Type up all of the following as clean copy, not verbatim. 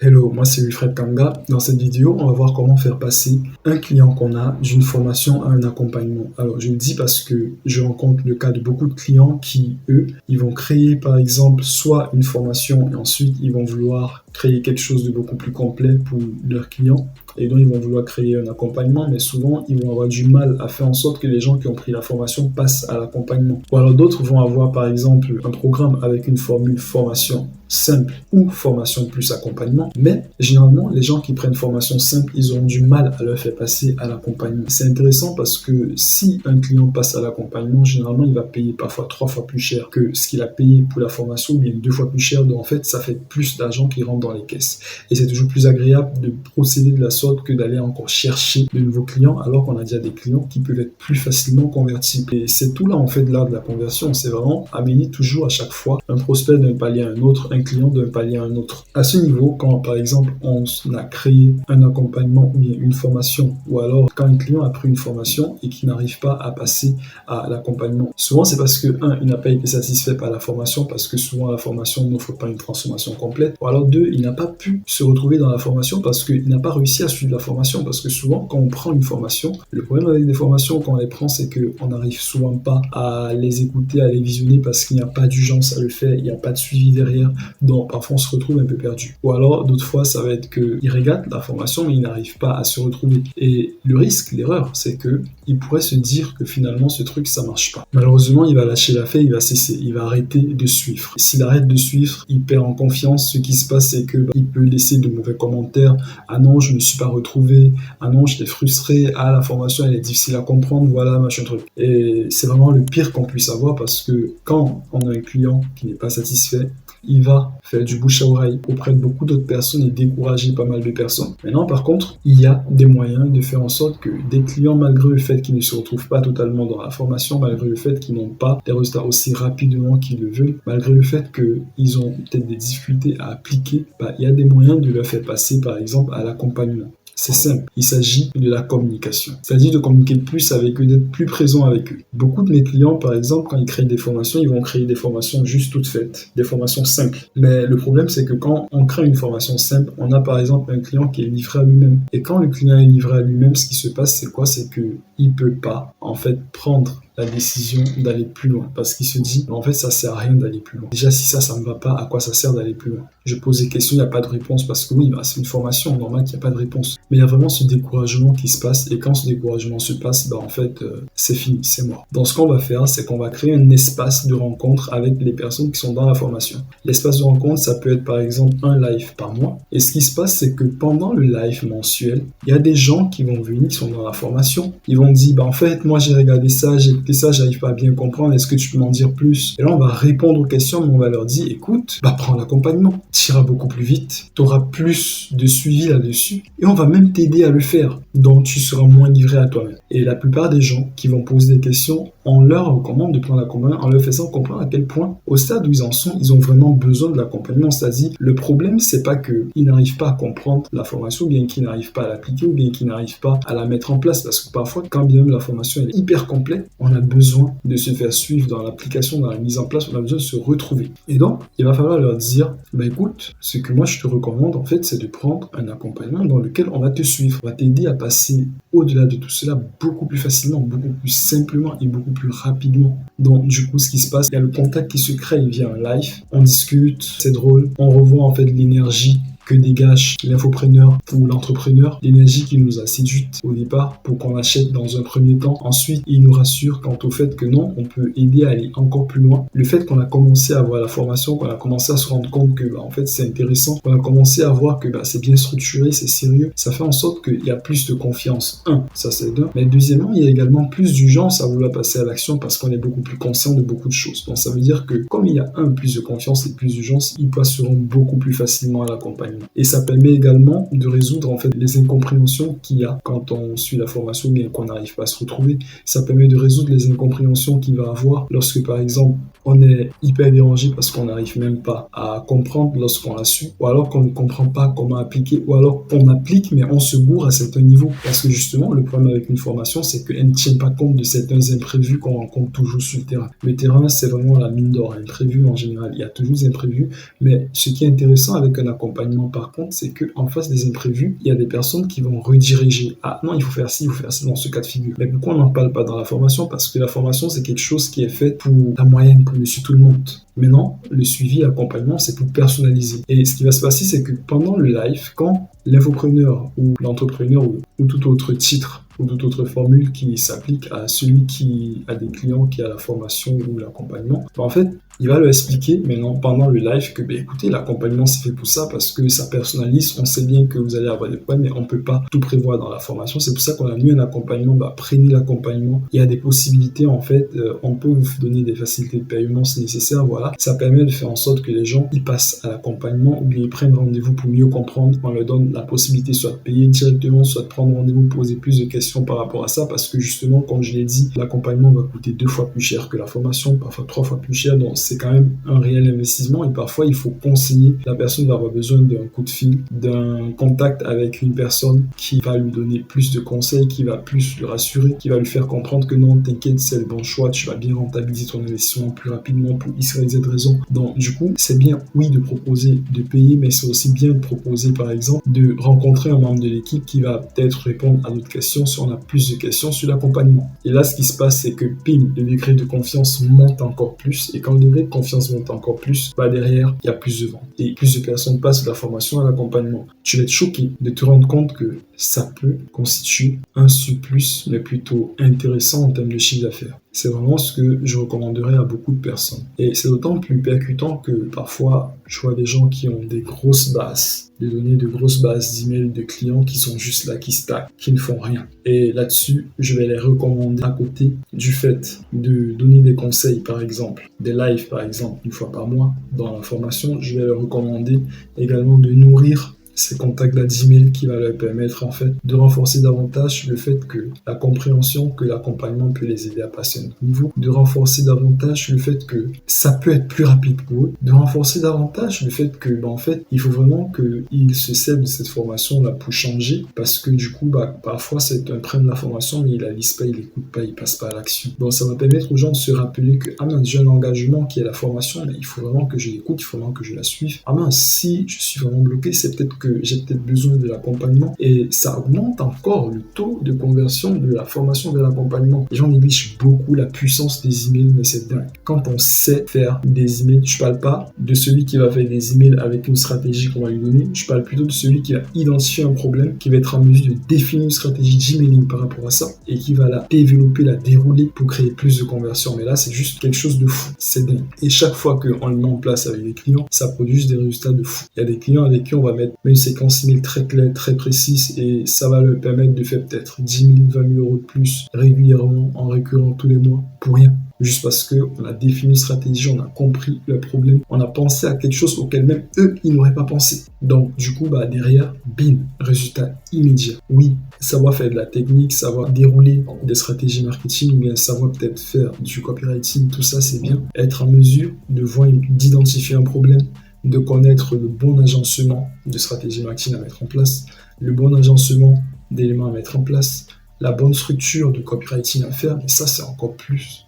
Hello, moi c'est Wilfred Kanga. Dans cette vidéo, on va voir comment faire passer un client qu'on a d'une formation à un accompagnement. Alors, je le dis parce que je rencontre le cas de beaucoup de clients qui, eux, ils vont créer par exemple soit une formation et ensuite ils vont vouloir créer quelque chose de beaucoup plus complet pour leurs clients. Et donc, ils vont vouloir créer un accompagnement, mais souvent, ils vont avoir du mal à faire en sorte que les gens qui ont pris la formation passent à l'accompagnement. Ou alors d'autres vont avoir, par exemple, un programme avec une formule formation simple ou formation plus accompagnement. Mais généralement, les gens qui prennent formation simple, ils ont du mal à leur faire passer à l'accompagnement. C'est intéressant parce que si un client passe à l'accompagnement, généralement, il va payer parfois 3 fois plus cher que ce qu'il a payé pour la formation, ou bien 2 fois plus cher. Donc, en fait, ça fait plus d'argent qui rentre dans les caisses. Et c'est toujours plus agréable de procéder de la sorte que d'aller encore chercher de nouveaux clients alors qu'on a déjà des clients qui peuvent être plus facilement convertis. Et c'est tout là en fait de l'art de la conversion, c'est vraiment amener toujours à chaque fois un prospect d'un palier à un autre, un client d'un palier à un autre. À ce niveau, quand par exemple on a créé un accompagnement ou bien une formation, ou alors quand un client a pris une formation et qui n'arrive pas à passer à l'accompagnement, souvent c'est parce que il n'a pas été satisfait par la formation, parce que souvent la formation n'offre pas une transformation complète, ou alors il n'a pas pu se retrouver dans la formation parce qu'il n'a pas réussi à suivre la formation, parce que souvent quand on prend une formation, le problème avec des formations quand on les prend, c'est qu'on n'arrive souvent pas à les écouter, à les visionner parce qu'il n'y a pas d'urgence à le faire, il n'y a pas de suivi derrière, donc parfois on se retrouve un peu perdu. Ou alors d'autres fois ça va être qu'il regarde la formation mais il n'arrive pas à se retrouver. Et le risque, l'erreur, c'est qu'il pourrait se dire que finalement ce truc ça marche pas. Malheureusement il va lâcher l'affaire, il va cesser, il va arrêter de suivre. S'il arrête de suivre, il perd en confiance. Ce qui se passe c'est qu'il peut laisser de mauvais commentaires. Ah non, je me suis pas retrouvé, ah non, j'étais frustré, ah la formation elle est difficile à comprendre, voilà, machin truc. Et c'est vraiment le pire qu'on puisse avoir parce que quand on a un client qui n'est pas satisfait, il va faire du bouche à oreille auprès de beaucoup d'autres personnes et décourager pas mal de personnes. Maintenant, par contre, il y a des moyens de faire en sorte que des clients, malgré le fait qu'ils ne se retrouvent pas totalement dans la formation, malgré le fait qu'ils n'ont pas des résultats aussi rapidement qu'ils le veulent, malgré le fait qu'ils ont peut-être des difficultés à appliquer, il y a des moyens de leur faire passer, par exemple, à l'accompagnement. C'est simple, il s'agit de la communication. C'est-à-dire de communiquer plus avec eux, d'être plus présent avec eux. Beaucoup de mes clients, par exemple, quand ils créent des formations, ils vont créer des formations juste toutes faites, des formations simples. Mais le problème, c'est que quand on crée une formation simple, on a par exemple un client qui est livré à lui-même. Et quand le client est livré à lui-même, ce qui se passe, c'est quoi? C'est qu'il ne peut pas, en fait, prendre la décision d'aller plus loin parce qu'il se dit en fait ça sert à rien d'aller plus loin. Déjà si ça me va pas, à quoi ça sert d'aller plus loin? Je pose des questions, il n'y a pas de réponse parce que oui, c'est une formation normale qu'il n'y a pas de réponse. Mais il y a vraiment ce découragement qui se passe et quand ce découragement se passe, en fait c'est fini, c'est mort. Donc ce qu'on va faire, c'est qu'on va créer un espace de rencontre avec les personnes qui sont dans la formation. L'espace de rencontre, ça peut être par exemple un live par mois. Et ce qui se passe, c'est que pendant le live mensuel, il y a des gens qui vont venir, qui sont dans la formation, ils vont dire en fait moi j'ai regardé ça, j'ai ça, j'arrive pas à bien comprendre, est-ce que tu peux m'en dire plus? Et là, on va répondre aux questions, mais on va leur dire, écoute, prends l'accompagnement, tu iras beaucoup plus vite, tu auras plus de suivi là-dessus, et on va même t'aider à le faire, donc tu seras moins livré à toi-même. Et la plupart des gens qui vont poser des questions, on leur recommande de prendre l'accompagnement en leur faisant comprendre à quel point, au stade où ils en sont, ils ont vraiment besoin de l'accompagnement. C'est-à-dire, le problème, c'est pas qu'ils n'arrivent pas à comprendre la formation, ou bien qu'ils n'arrivent pas à l'appliquer, ou bien qu'ils n'arrivent pas à la mettre en place, parce que parfois, quand bien même la formation est hyper complète, on a besoin de se faire suivre dans l'application, dans la mise en place, on a besoin de se retrouver. Et donc, il va falloir leur dire, écoute, ce que moi je te recommande, en fait, c'est de prendre un accompagnement dans lequel on va te suivre, on va t'aider à passer au-delà de tout cela beaucoup plus facilement, beaucoup plus simplement et beaucoup plus rapidement. Donc, du coup, ce qui se passe, il y a le contact qui se crée via un live, on discute, c'est drôle, on revoit en fait l'énergie que dégage l'infopreneur ou l'entrepreneur, l'énergie qui nous a séduite au départ pour qu'on achète dans un premier temps. Ensuite, il nous rassure quant au fait que non, on peut aider à aller encore plus loin. Le fait qu'on a commencé à voir la formation, qu'on a commencé à se rendre compte que en fait c'est intéressant, qu'on a commencé à voir que c'est bien structuré, c'est sérieux, ça fait en sorte qu'il y a plus de confiance. Ça c'est d'un. Mais deuxièmement, il y a également plus d'urgence à vouloir passer à l'action parce qu'on est beaucoup plus conscient de beaucoup de choses. Donc ça veut dire que comme il y a plus de confiance et plus d'urgence, ils passeront beaucoup plus facilement à l'accompagnement. Et ça permet également de résoudre en fait les incompréhensions qu'il y a quand on suit la formation bien qu'on n'arrive pas à se retrouver. Ça permet de résoudre les incompréhensions qu'il va avoir lorsque par exemple on est hyper dérangé parce qu'on n'arrive même pas à comprendre lorsqu'on l'a su, ou alors qu'on ne comprend pas comment appliquer, ou alors qu'on applique mais on se gourre à certains niveaux. Parce que justement, le problème avec une formation, c'est qu'elle ne tient pas compte de certains imprévus qu'on rencontre toujours sur le terrain. Le terrain, c'est vraiment la mine d'or. Imprévu en général, il y a toujours des imprévus, mais ce qui est intéressant avec un accompagnement par contre, c'est qu'en face des imprévus, il y a des personnes qui vont rediriger. Ah non, il faut faire ci, il faut faire ça dans ce cas de figure. Mais pourquoi on n'en parle pas dans la formation? Parce que la formation, c'est quelque chose qui est fait pour la moyenne, pour monsieur tout le monde. Maintenant, le suivi, l'accompagnement, c'est pour personnaliser. Et ce qui va se passer, c'est que pendant le live, quand l'infopreneur ou l'entrepreneur ou tout autre titre ou toute autre formule qui s'applique à celui qui a des clients, qui a la formation ou l'accompagnement, en fait, il va leur expliquer maintenant pendant le live que, écoutez, l'accompagnement c'est fait pour ça parce que ça personnalise. On sait bien que vous allez avoir des problèmes, mais on ne peut pas tout prévoir dans la formation. C'est pour ça qu'on a mis un accompagnement. Prenez l'accompagnement. Il y a des possibilités, en fait. On peut vous donner des facilités de paiement si nécessaire. Voilà. Ça permet de faire en sorte que les gens ils passent à l'accompagnement ou bien ils prennent rendez-vous pour mieux comprendre. On leur donne la possibilité soit de payer directement, soit de prendre rendez-vous, poser plus de questions par rapport à ça parce que justement, comme je l'ai dit, l'accompagnement va coûter 2 fois plus cher que la formation, parfois 3 fois plus cher. Donc, c'est quand même un réel investissement et parfois il faut conseiller. La personne va avoir besoin d'un coup de fil, d'un contact avec une personne qui va lui donner plus de conseils, qui va plus le rassurer, qui va lui faire comprendre que non, t'inquiète, c'est le bon choix, tu vas bien rentabiliser ton investissement plus rapidement pour X, Y, Z raison. Donc du coup, c'est bien, oui, de proposer de payer, mais c'est aussi bien de proposer par exemple de rencontrer un membre de l'équipe qui va peut-être répondre à d'autres questions si on a plus de questions sur l'accompagnement. Et là, ce qui se passe, c'est que ping, le degré de confiance monte encore plus et quand le degré de confiance monte encore plus, derrière, il y a plus de ventes. Et plus de personnes passent de la formation à l'accompagnement. Tu vas être choqué de te rendre compte que ça peut constituer un surplus, mais plutôt intéressant en termes de chiffre d'affaires. C'est vraiment ce que je recommanderais à beaucoup de personnes. Et c'est d'autant plus percutant que parfois, je vois des gens qui ont des grosses bases, de donner de grosses bases d'emails de clients qui sont juste là, qui stackent, qui ne font rien. Et là-dessus, je vais les recommander à côté du fait de donner des conseils, par exemple, des lives, par exemple, une fois par mois dans la formation. Je vais leur recommander également de nourrir ces contacts-là d'email qui va leur permettre en fait de renforcer davantage le fait que la compréhension, que l'accompagnement peut les aider à passer à un autre niveau, de renforcer davantage le fait que ça peut être plus rapide pour eux, de renforcer davantage le fait que en fait il faut vraiment qu'ils se servent de cette formation-là pour changer parce que du coup parfois c'est un prennent la formation mais ils la lisent pas, ils l'écoutent pas, ils passent pas à l'action. Donc ça va permettre aux gens de se rappeler que j'ai un engagement qui est la formation mais il faut vraiment que je l'écoute, il faut vraiment que je la suive. Si je suis vraiment bloqué, c'est peut-être que j'ai peut-être besoin de l'accompagnement et ça augmente encore le taux de conversion de la formation vers l'accompagnement. Les gens négligent beaucoup la puissance des emails, mais c'est dingue. Quand on sait faire des emails, je parle pas de celui qui va faire des emails avec une stratégie qu'on va lui donner, je parle plutôt de celui qui va identifier un problème, qui va être en mesure de définir une stratégie d'emailing par rapport à ça et qui va la développer, la dérouler pour créer plus de conversions. Mais là, c'est juste quelque chose de fou. C'est dingue. Et chaque fois qu'on le met en place avec des clients, ça produit des résultats de fou. Il y a des clients avec qui on va mettre une séquence email très claire, très précise et ça va leur permettre de faire peut-être 10 000, 20 000 euros de plus régulièrement en récurrent tous les mois pour rien. Juste parce qu'on a défini une stratégie, on a compris le problème, on a pensé à quelque chose auquel même eux, ils n'auraient pas pensé. Donc, du coup, derrière, bim, résultat immédiat. Oui, savoir faire de la technique, savoir dérouler des stratégies marketing, ou bien savoir peut-être faire du copywriting, tout ça, c'est bien. Être en mesure de voir, d'identifier un problème, de connaître le bon agencement de stratégie marketing à mettre en place, le bon agencement d'éléments à mettre en place, la bonne structure de copywriting à faire, mais ça, c'est encore plus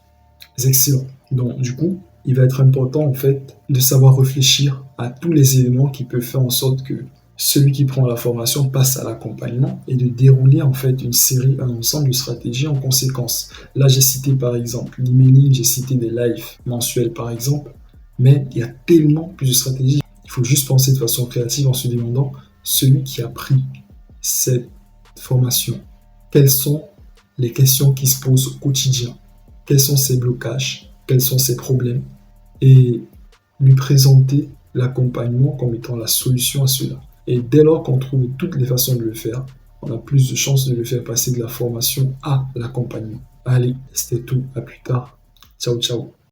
excellent. Donc, du coup, il va être important, en fait, de savoir réfléchir à tous les éléments qui peuvent faire en sorte que celui qui prend la formation passe à l'accompagnement et de dérouler, en fait, un ensemble de stratégies en conséquence. Là, j'ai cité, par exemple, l'emailing, j'ai cité des lives mensuels, par exemple, mais il y a tellement plus de stratégies. Il faut juste penser de façon créative en se demandant, celui qui a pris cette formation, quelles sont les questions qui se posent au quotidien? Quels sont ses blocages, quels sont ses problèmes, et lui présenter l'accompagnement comme étant la solution à cela. Et dès lors qu'on trouve toutes les façons de le faire, on a plus de chances de le faire passer de la formation à l'accompagnement. Allez, c'était tout, à plus tard. Ciao, ciao.